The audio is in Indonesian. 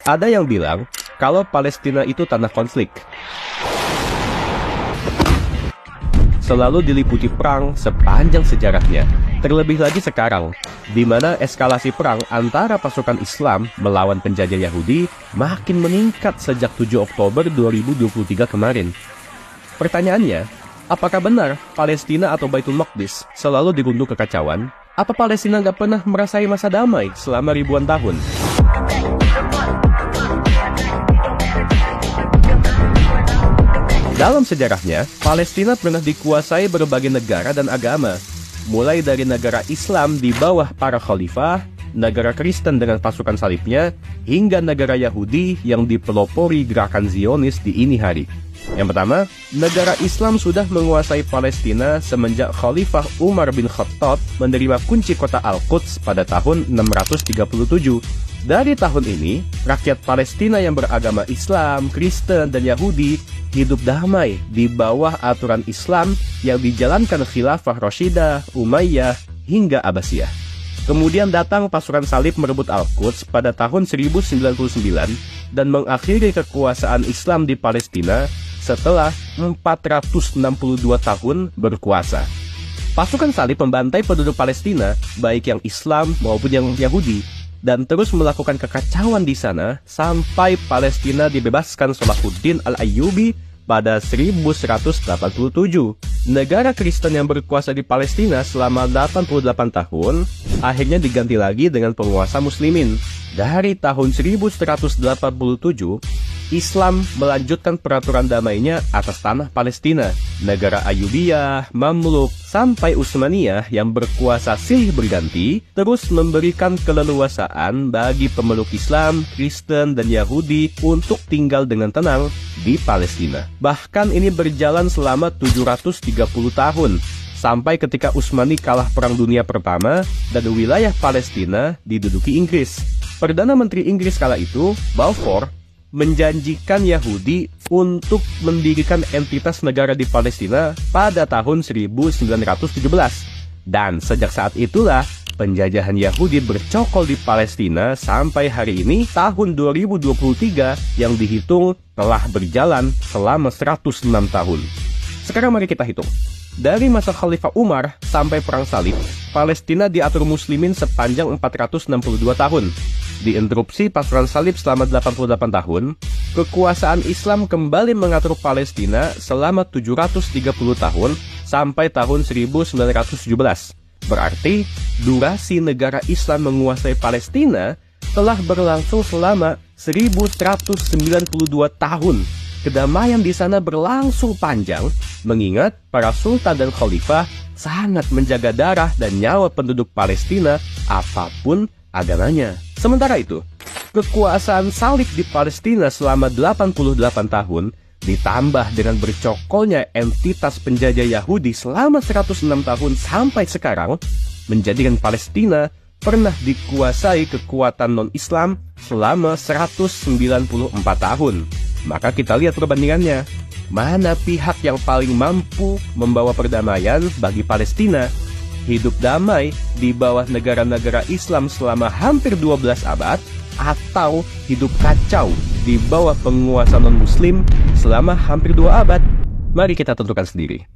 Ada yang bilang kalau Palestina itu tanah konflik. Selalu diliputi perang sepanjang sejarahnya. Terlebih lagi sekarang, di mana eskalasi perang antara pasukan Islam melawan penjajah Yahudi makin meningkat sejak 7 Oktober 2023 kemarin. Pertanyaannya, apakah benar Palestina atau Baitul Maqdis selalu dirundung kekacauan? Apa Palestina nggak pernah merasai masa damai selama ribuan tahun? Dalam sejarahnya, Palestina pernah dikuasai berbagai negara dan agama, mulai dari negara Islam di bawah para khalifah, negara Kristen dengan pasukan salibnya, hingga negara Yahudi yang dipelopori gerakan Zionis di ini hari. Yang pertama, negara Islam sudah menguasai Palestina semenjak Khalifah Umar bin Khattab menerima kunci kota Al-Quds pada tahun 637. Dari tahun ini, rakyat Palestina yang beragama Islam, Kristen, dan Yahudi hidup damai di bawah aturan Islam yang dijalankan Khilafah Rashidah, Umayyah, hingga Abbasiyah. Kemudian datang pasukan salib merebut Al-Quds pada tahun 1099 dan mengakhiri kekuasaan Islam di Palestina setelah 462 tahun berkuasa. Pasukan salib membantai penduduk Palestina, baik yang Islam maupun yang Yahudi, dan terus melakukan kekacauan di sana sampai Palestina dibebaskan Salahuddin Al-Ayyubi pada 1187. Negara Kristen yang berkuasa di Palestina selama 88 tahun akhirnya diganti lagi dengan penguasa muslimin. Dari tahun 1187, Islam melanjutkan peraturan damainya atas tanah Palestina. Negara Ayyubiyah, Mamluk, sampai Utsmaniyah yang berkuasa silih berganti terus memberikan keleluasaan bagi pemeluk Islam, Kristen, dan Yahudi untuk tinggal dengan tenang di Palestina. Bahkan ini berjalan selama 730 tahun, sampai ketika Utsmani kalah Perang Dunia Pertama dan wilayah Palestina diduduki Inggris. Perdana Menteri Inggris kala itu, Balfour, menjanjikan Yahudi untuk mendirikan entitas negara di Palestina pada tahun 1917. Dan sejak saat itulah penjajahan Yahudi bercokol di Palestina sampai hari ini tahun 2023 yang dihitung telah berjalan selama 106 tahun. Sekarang mari kita hitung. Dari masa Khalifah Umar sampai Perang Salib, Palestina diatur muslimin sepanjang 462 tahun. Diinterupsi pasukan salib selama 88 tahun, kekuasaan Islam kembali mengatur Palestina selama 730 tahun sampai tahun 1917. Berarti, durasi negara Islam menguasai Palestina telah berlangsung selama 1192 tahun. Kedamaian di sana berlangsung panjang, mengingat para sultan dan khalifah sangat menjaga darah dan nyawa penduduk Palestina apapun agamanya. Sementara itu, kekuasaan salib di Palestina selama 88 tahun ditambah dengan bercokolnya entitas penjajah Yahudi selama 106 tahun sampai sekarang menjadikan Palestina pernah dikuasai kekuatan non-Islam selama 194 tahun. Maka kita lihat perbandingannya. Mana pihak yang paling mampu membawa perdamaian bagi Palestina? Hidup damai di bawah negara-negara Islam selama hampir 12 abad, atau hidup kacau di bawah penguasa non-Muslim selama hampir 2 abad? Mari kita tentukan sendiri.